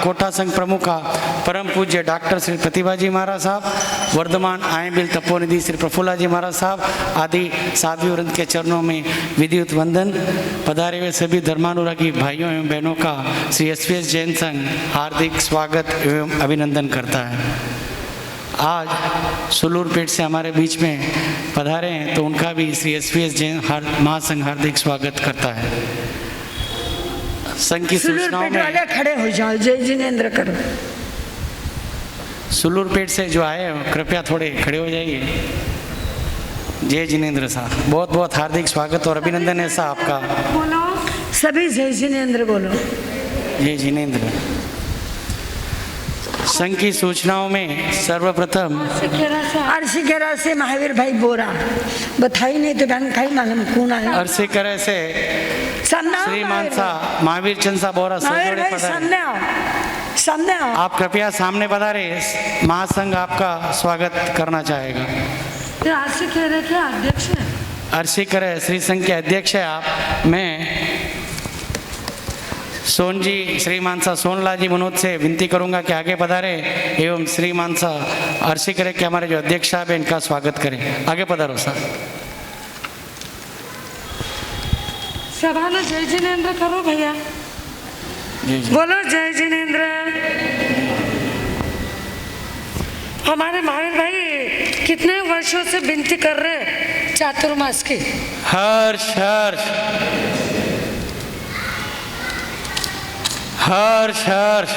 कोटा संघ प्रमुखा परम पूज्य डॉक्टर श्री प्रतिभा जी महाराज साहब, वर्धमान आयबिल तपोनिधि श्री प्रफुल्ला जी महाराज साहब आदि साध्वी वृंद के चरणों में विधिवत वंदन। पधारे हुए सभी धर्मानुरागी भाइयों एवं बहनों का श्री एसपीएस जैन संघ हार्दिक स्वागत एवं अभिनंदन करता है। आज सुलूरपेट से हमारे बीच में पधारे हैं तो उनका भी श्री एसपीएस जैन महासंघ हार्दिक स्वागत करता है। संघ की सूचनाओं में वाले खड़े हो जाओ, जय जिनेंद्र करो। सुलूरपेट से जो आए हैं कृपया थोड़े खड़े हो जाइए। जय जिनेंद्र साहब, बहुत बहुत हार्दिक स्वागत और अभिनंदन है साहब आपका। बोलो सभी जय जिनेंद्र बोलो। जय जिनेंद्र। संघ की सूचनाओं में सर्वप्रथम अर्शिकेरा से महावीर भाई बोरा बताई नहीं तो बहन खाई मालूम कौन आया। अर्शिकेरा से श्री मानसा महावीर चंद बोरा सामने आओ, सामने आओ। आप कृपया सामने पधारे, महासंघ आपका स्वागत करना चाहेगा। अर्शिकेरा के अध्यक्ष है, अर्शिकेरा श्री संघ के अध्यक्ष है आप। मैं सोन जी श्री मानसा सोनलाल जी मनोज से विनती करूंगा कि आगे पधारे एवं श्री मानसा अर्शिकेरा के हमारे जो अध्यक्ष साहब है इनका स्वागत करें। आगे पधारो सर। सभा में जय जिनेंद्र करो भैया, बोलो जय जिनेंद्र। हमारे महावीर भाई कितने वर्षों से विनती कर रहे चातुर्मास की। हर्ष हर्ष हर्ष हर्ष।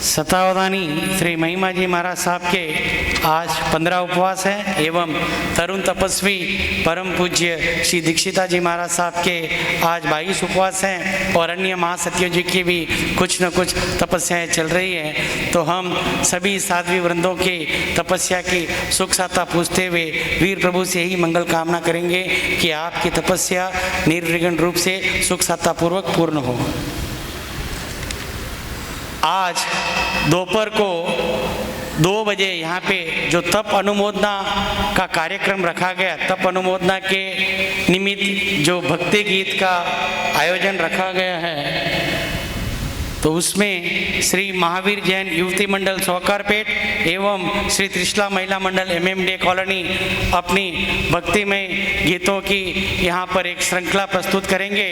सतावधानी श्री महिमा जी महाराज साहब के आज 15 उपवास हैं एवं तरुण तपस्वी परम पूज्य श्री दीक्षिता जी महाराज साहब के आज 22 उपवास हैं और अन्य महासतियों जी की भी कुछ न कुछ तपस्याएं चल रही हैं। तो हम सभी साध्वी वृंदों की तपस्या की सुख साता पूछते हुए वीर प्रभु से यही मंगल कामना करेंगे कि आपकी तपस्या निर्विघ्न रूप से सुख साता पूर्वक पूर्ण हो। आज दोपहर को 2 बजे यहाँ पे जो तप अनुमोदना का कार्यक्रम रखा गया, तप अनुमोदना के निमित्त जो भक्ति गीत का आयोजन रखा गया है, तो उसमें श्री महावीर जैन युवती मंडल सौकारपेट एवं श्री त्रिशला महिला मंडल MMDA कॉलोनी अपनी भक्तिमय गीतों की यहाँ पर एक श्रृंखला प्रस्तुत करेंगे।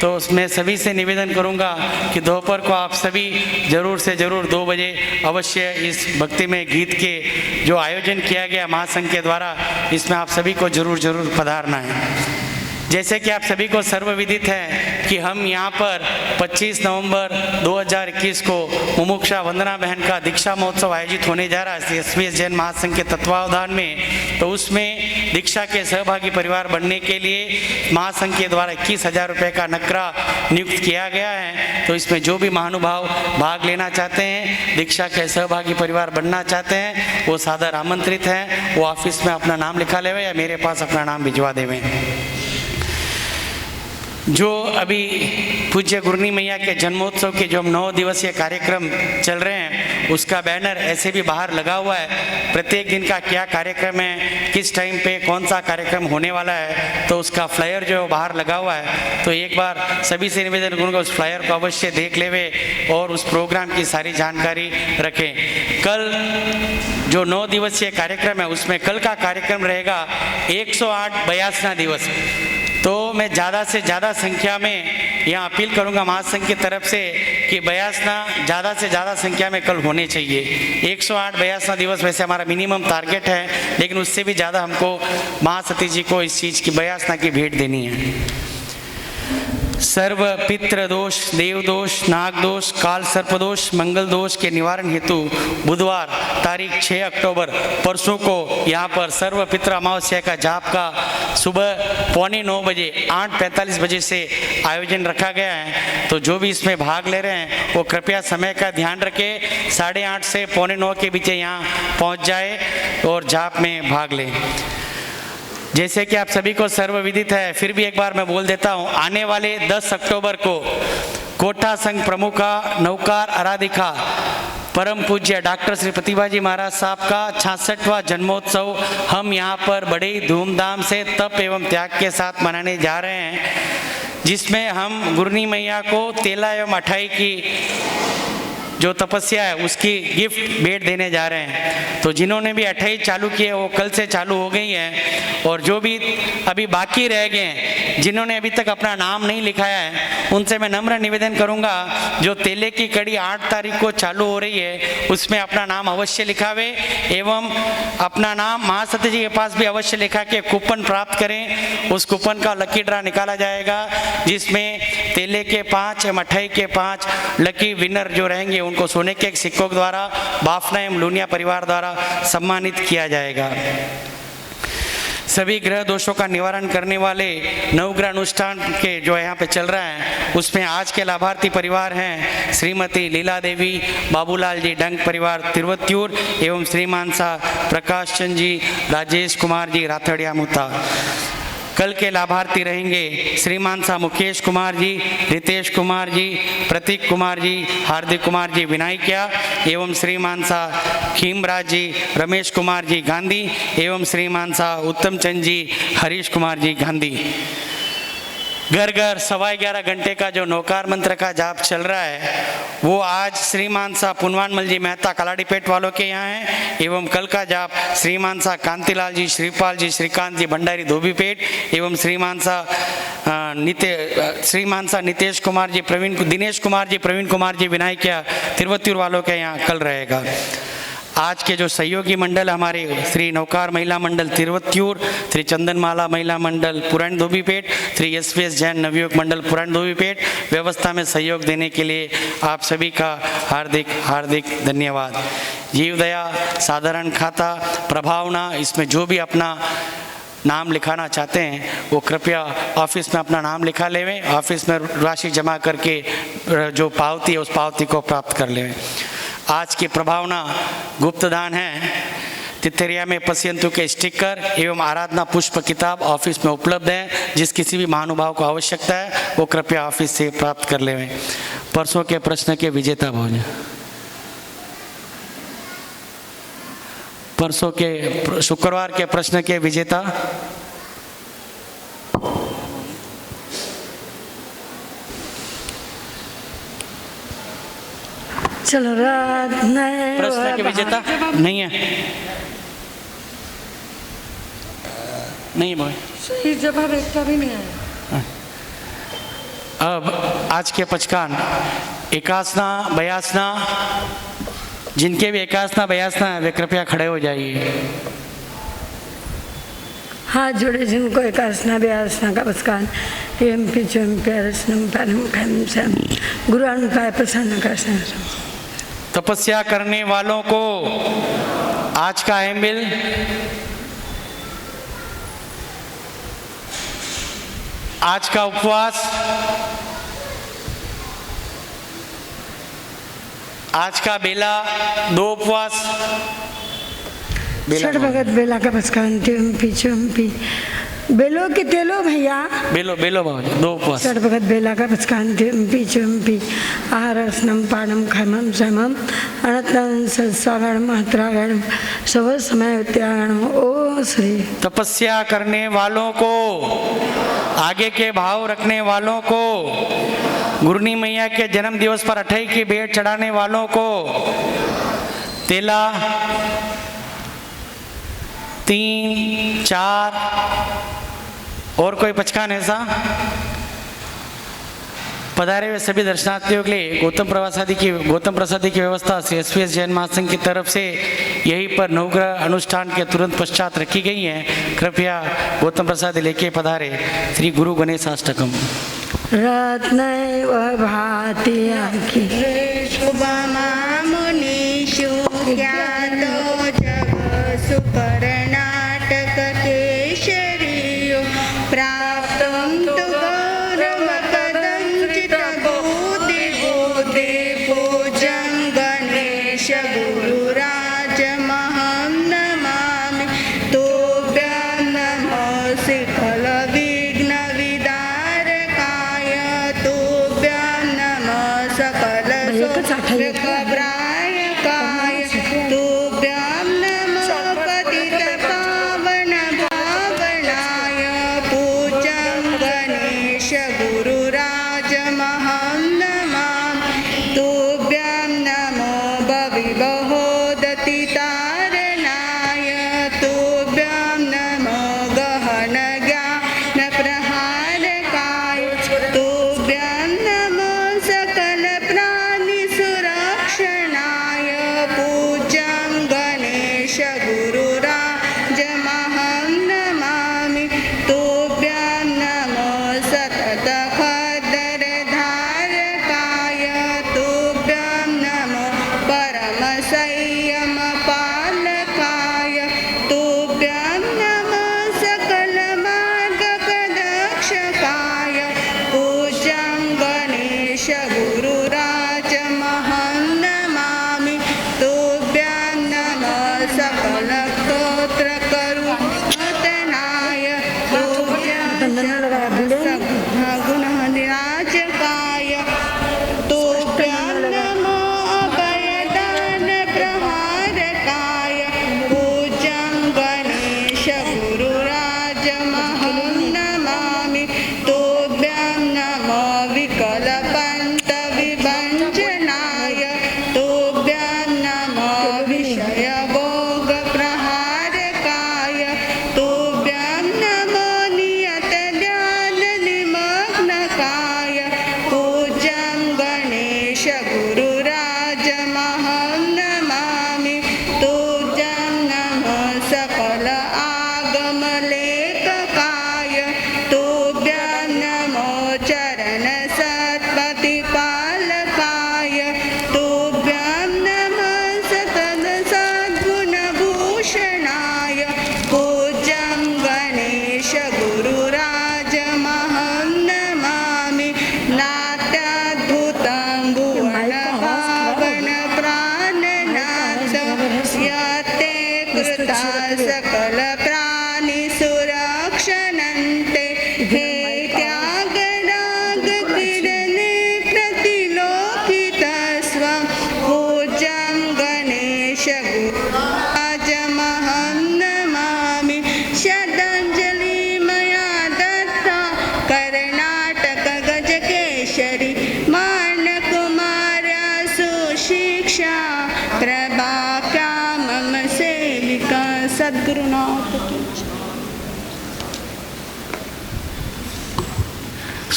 तो मैं सभी से निवेदन करूँगा कि दोपहर को आप सभी जरूर से जरूर 2 बजे अवश्य इस भक्तिमय गीत के जो आयोजन किया गया महासंघ के द्वारा, इसमें आप सभी को जरूर पधारना है। जैसे कि आप सभी को सर्वविदित है कि हम यहाँ पर 25 नवंबर 2021 को मुमुक्षा वंदना बहन का दीक्षा महोत्सव आयोजित होने जा रहा है SBS जैन महासंघ के तत्वावधान में। तो उसमें दीक्षा के सहभागी परिवार बनने के लिए महासंघ के द्वारा 21,000 रुपये का नकरा नियुक्त किया गया है। तो इसमें जो भी महानुभाव भाग लेना चाहते हैं, दीक्षा के सहभागी परिवार बनना चाहते हैं, वो सादर आमंत्रित हैं। वो ऑफिस में अपना नाम लिखा लेवे या मेरे पास अपना नाम भिजवा देवें। जो अभी पूज्य गुरनी मैया के जन्मोत्सव के जो 9 दिवसीय कार्यक्रम चल रहे हैं, उसका बैनर ऐसे भी बाहर लगा हुआ है। प्रत्येक दिन का क्या कार्यक्रम है, किस टाइम पे कौन सा कार्यक्रम होने वाला है, तो उसका फ्लायर जो बाहर लगा हुआ है। तो एक बार सभी से निवेदन करूँगा उस फ्लायर को अवश्य देख लेवे और उस प्रोग्राम की सारी जानकारी रखें। कल जो 9 दिवसीय कार्यक्रम है, उसमें कल का कार्यक्रम रहेगा 108 बयासना दिवस। तो मैं ज़्यादा से ज़्यादा संख्या में यहाँ अपील करूँगा महासंघ की तरफ से कि बयासना ज़्यादा से ज़्यादा संख्या में कल होने चाहिए। 108 बयासना दिवस वैसे हमारा मिनिमम टारगेट है, लेकिन उससे भी ज़्यादा हमको महासती जी को इस चीज़ की बयासना की भेंट देनी है। सर्व पितृ दोष, देव दोष, नाग दोष, काल सर्प दोष, मंगल दोष के निवारण हेतु बुधवार तारीख 6 अक्टूबर परसों को यहाँ पर सर्व पितृ अमावस्या का जाप का सुबह 8:45 बजे 8:45 बजे से आयोजन रखा गया है। तो जो भी इसमें भाग ले रहे हैं वो कृपया समय का ध्यान रखें, 8:30 से 8:45 के बीच यहाँ पहुँच जाए और जाप में भाग लें। जैसे कि आप सभी को सर्वविदित है, फिर भी एक बार मैं बोल देता हूँ, आने वाले 10 अक्टूबर को कोटा संघ प्रमुखा नौकार आराधिका परम पूज्य डॉक्टर श्री प्रतिभाजी महाराज साहब का 66वां जन्मोत्सव हम यहाँ पर बड़े ही धूमधाम से तप एवं त्याग के साथ मनाने जा रहे हैं, जिसमें हम गुरनी मैया को तेला एवं मिठाई की जो तपस्या है उसकी गिफ्ट भेंट देने जा रहे हैं। तो जिन्होंने भी 28 चालू किए वो कल से चालू हो गई है, और जो भी अभी बाकी रह गए हैं, जिन्होंने अभी तक अपना नाम नहीं लिखाया है, उनसे मैं नम्र निवेदन करूंगा जो तेले की कड़ी 8 तारीख को चालू हो रही है उसमें अपना नाम अवश्य लिखावे एवं अपना नाम महासती जी के पास भी अवश्य लिखा के कूपन प्राप्त करें। उस कूपन का लकी ड्रा निकाला जाएगा, जिसमें तेले के 5 मिठाई के 5 लकी विनर जो रहेंगे उनको सोने के एक सिक्कों द्वारा बाफना एवं लूनिया परिवार द्वारा सम्मानित किया जाएगा। सभी ग्रह दोषों का निवारण करने वाले नवग्रह अनुष्ठान के जो यहाँ पे चल रहा है उसमें आज के लाभार्थी परिवार हैं श्रीमती लीला देवी बाबूलाल जी डंग परिवार तिरुवत्यूर एवं श्रीमान सा प्रकाश चंद जी राजेश कुमार जी राथड़िया मुता। कल के लाभार्थी रहेंगे श्रीमान सा मुकेश कुमार जी, रितेश कुमार जी, प्रतीक कुमार जी, हार्दिक कुमार जी विनायकिया एवं श्रीमान सा खीमराज जी, रमेश कुमार जी गांधी एवं श्रीमान सा उत्तम चंद जी, हरीश कुमार जी गांधी। घर घर 11.25 घंटे का जो नौकार मंत्र का जाप चल रहा है वो आज श्रीमान सा पुनवानमल जी मेहता कलाड़ीपेट वालों के यहाँ है एवं कल का जाप श्रीमान सा कांतिलाल जी, श्रीपाल जी, श्रीकांत जी भंडारी धोबीपेट एवं श्रीमान सा नितेश कुमार जी, दिनेश कुमार जी, प्रवीण कुमार जी विनायकिया तिरुवत्तूर वालों के यहाँ कल रहेगा। आज के जो सहयोगी मंडल हमारे श्री नौकार महिला मंडल तिरुवत्तूर, श्री चंदनमाला महिला मंडल पुरान धोबीपेट, श्री SBS जैन नवयुग मंडल पुरान धोबीपेट व्यवस्था में सहयोग देने के लिए आप सभी का हार्दिक हार्दिक धन्यवाद। जीवदया, साधारण खाता, प्रभावना, इसमें जो भी अपना नाम लिखाना चाहते हैं वो कृपया ऑफिस में अपना नाम लिखा लेवें, ऑफिस में राशि जमा करके जो पावती है उस पावती को प्राप्त कर लेवें। आज की प्रभावना गुप्तदान है। तितरिया में पसियंतु के स्टिकर एवं आराधना पुष्प किताब ऑफिस में उपलब्ध है, जिस किसी भी महानुभाव को आवश्यकता है वो कृपया ऑफिस से प्राप्त कर लेवें। परसों के प्रश्न के विजेता भोजन, परसों के शुक्रवार के प्रश्न के विजेता चलो रत्न प्रश्न के विजेता नहीं है, नहीं भाई सही जवाब एक का भी नहीं आया। अब आज के पचकान एकासना बयासना, जिनके भी एकासना बयासना है वे कृपया खड़े हो जाइए। हाथ जोड़े जिनको एकासना व्यासना का पचकान एम पी चम प्यारसनम पैनम खम सम गुरु अनुकाय प्रसन्न कर। तपस्या करने वालों को आज का एम्बिल आज का उपवास, आज का बेला, 2 उपवास छठ भगत बेला का पचकान टेम्पी चम्पी बेलो के तेलो भैया बेलो बेलो बाबा 2 उपवास। छठ भगत बेला का पचकान टेम्पी चम्पी आहारस्नम पानम खमम समम अनतन सत्सागण महत्रागण सब समय त्यागण। ओ श्री तपस्या करने वालों को, आगे के भाव रखने वालों को, गुरुनी मैया के जन्म दिवस पर अठई की भेंट चढ़ाने वालों को तेला 3 4 और कोई पचकान ऐसा पधारे हुए सभी दर्शनार्थियों के लिए गौतम प्रसादी की व्यवस्था श्री एसवीएस जैन महासंघ की तरफ से यहीं पर नवग्रह अनुष्ठान के तुरंत पश्चात रखी गई हैं। कृपया गौतम प्रसादी लेके पधारे। श्री गुरु गणेशाष्टकम। रत्न भाति आंकी मुनीषु ख्यातो जग सुपर्णाटक केशरीयो प्राप्तं तु गौरवपदञ्चित बोधि बोधि पूजं गणेश गुरुराजमहं नमामि तुभ्यं नमोऽसि खलविघ्नविदारकाय तुभ्यं नमः सकल सौभाग्यप्रदायकाय तुभ्यं नमः पतितपावन भावनाय पूज्यं गणेश गुरुराजमहं नमामि तुभ्यं नमो भविबहोदतितारणाय तुभ्यं नमो गहन ज्ञानप्रहारकाय तुभ्यं नमो सकल प्राणिसुरक्षणाय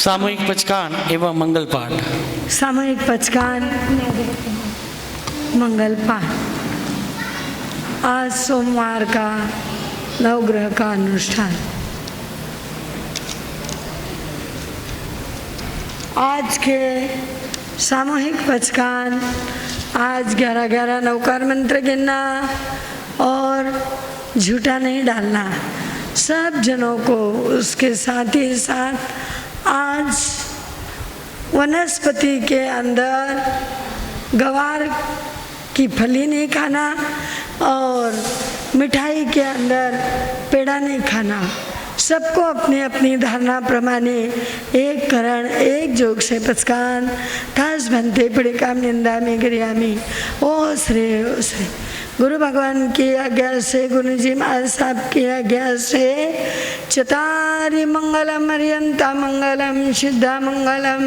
सामूहिक पचकान एवं मंगल पाठ। सामूहिक पचकान मंगल पाठ। आज सोमवार का नवग्रह का अनुष्ठान। आज के सामूहिक पचकान, आज 11-11 नवकार मंत्र गिनना और झूठा नहीं डालना। सब जनों को उसके साथ ही साथ आज वनस्पति के अंदर गवार की फली नहीं खाना और मिठाई के अंदर पेड़ा नहीं खाना। सबको अपनी अपनी धारणा प्रमाणे एक करण एक जोग से पचकान थास बनते पड़े काम निंदा में गिरियामी ओ श्रे गुरु भगवान की आज्ञा से, गुरु जी महाराज साहब की आज्ञा से चतारि मंगलम अर्यंता मंगलम सिद्धा मंगलम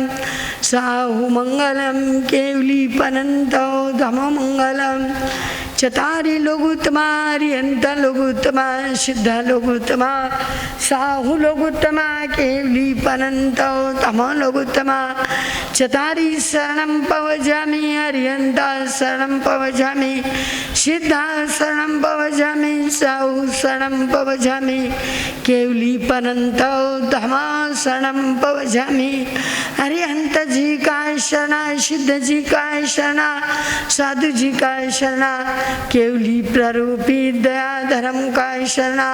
साहु मंगलम केवली पनंतो धमो मंगलम चतारि लोगुत्तमा अर्यंता लोगुत्तमा सिद्धा लोगुत्तमा साहु लोगुत्तमा केवली पनंतो धमो लोगुत्तमा चतारि शरणं पवजामि अर्यंता शरणं पवजामि सिद्धा शरणं पवजामि साहु शरणं पवजामि केवली पनंतो धमा शरणं पवजामि। अरिहंत जी का शरणा, सिद्ध जी का शरणा, साधु जी का शरणा, केवली प्ररूपी दया धर्म का शरणा।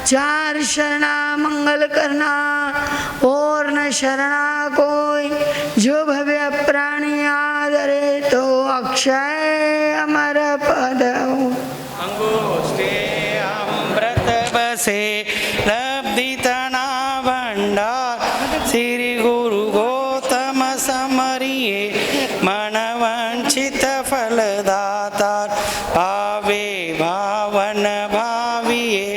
चार शरणा मंगल करना और न शरणा कोई, जो भव्य प्राणी आदरे तो अक्षय अमर पद। अंगुष्ठे अमृत बसे लब्धि तना भंडार, श्री गुरु गौतम समरिये मन वंचित फलदातार। भावे भावन भाविये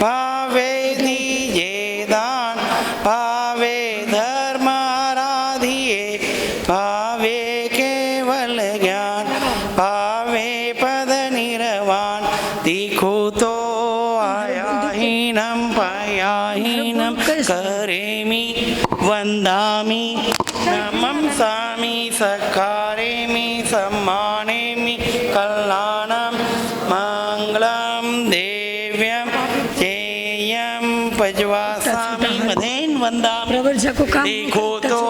भावे दीजे दान, भावे धर्म आराधिये भावे केवल ज्ञान, भावे पद निर्वाण। दिखो तो आयाहीनम पायाहीनम करेमि वंदामि नमं सामि सकारेमि सम्मानेमि कल्याणं मंगलम देव्यं चेयं पजवासामि मधेन वंदामि। देखो तो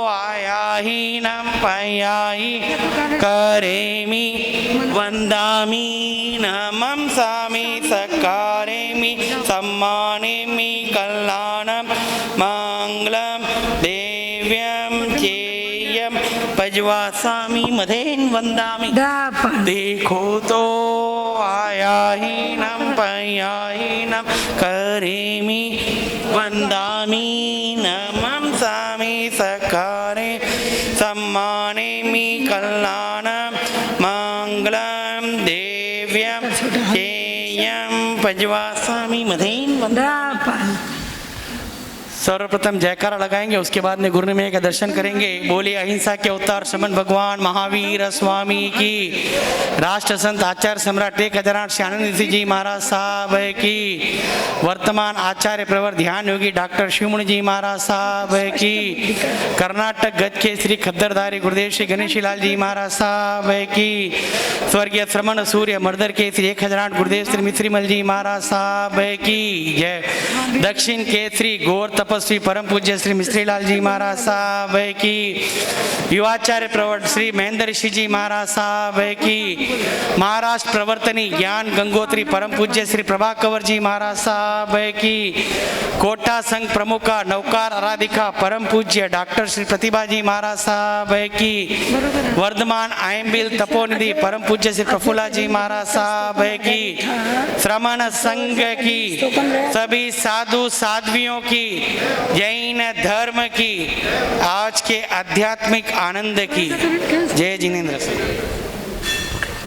आयाहीनम पायाही करेमि वंदामि नमं सामि सकारेमि सम्मानेमि कल्याणं मंगलम देव्यं चेयं पजवासामि मधेन वंदामि। देखो तो आयाहीनम पायाहीनम करेमि वंदामि नमं सामि सकारे सम्मानेमि कल्याणं मंगलम देव्यं चेयं पजवासामि मधेन वंदामि। सर्वप्रथम जयकारा लगाएंगे, उसके बाद में गुरुनिमय का दर्शन करेंगे। बोलिए अहिंसा के अवतार समन भगवान महावीर स्वामी की, राष्ट्र संत आचार्य सम्राट 1008 श्यानंद जी महाराज साहब की, वर्तमान आचार्य प्रवर ध्यान योगी डॉक्टर शिवमुनि जी महाराज साहब की, कर्नाटक गज के श्री खद्दरधारी गुरुदेव श्री गणेश लाल जी महाराज साहब की, स्वर्गीय श्रमण सूर्य मर्दर के श्री 1008 गुरुदेव श्री मिश्रीमल जी महाराज साहब की जय। दक्षिण के श्री गौर तपस्वी परम पूज्य श्री मिश्रीलाल जी महाराज साहब की, युवाचार्य प्रवर श्री महेंद्र ऋषि जी महाराज साहब की, महाराष्ट्र प्रवर्तनी ज्ञान गंगोत्री परम पूज्य श्री प्रभाकर जी महाराज साहब की, कोटा संघ प्रमुखा नौकार आराधिका परम पूज्य डॉक्टर श्री प्रतिभा जी महाराज साहब की, वर्धमान आयम्बिल तपोनिधि परम पूज्य श्री प्रफुल्ला जी महाराज साहब की, श्रमण संघ की, सभी साधु साध्वियों की, जैन धर्म की, आज के आध्यात्मिक आनंद की जय जिनेन्द्र।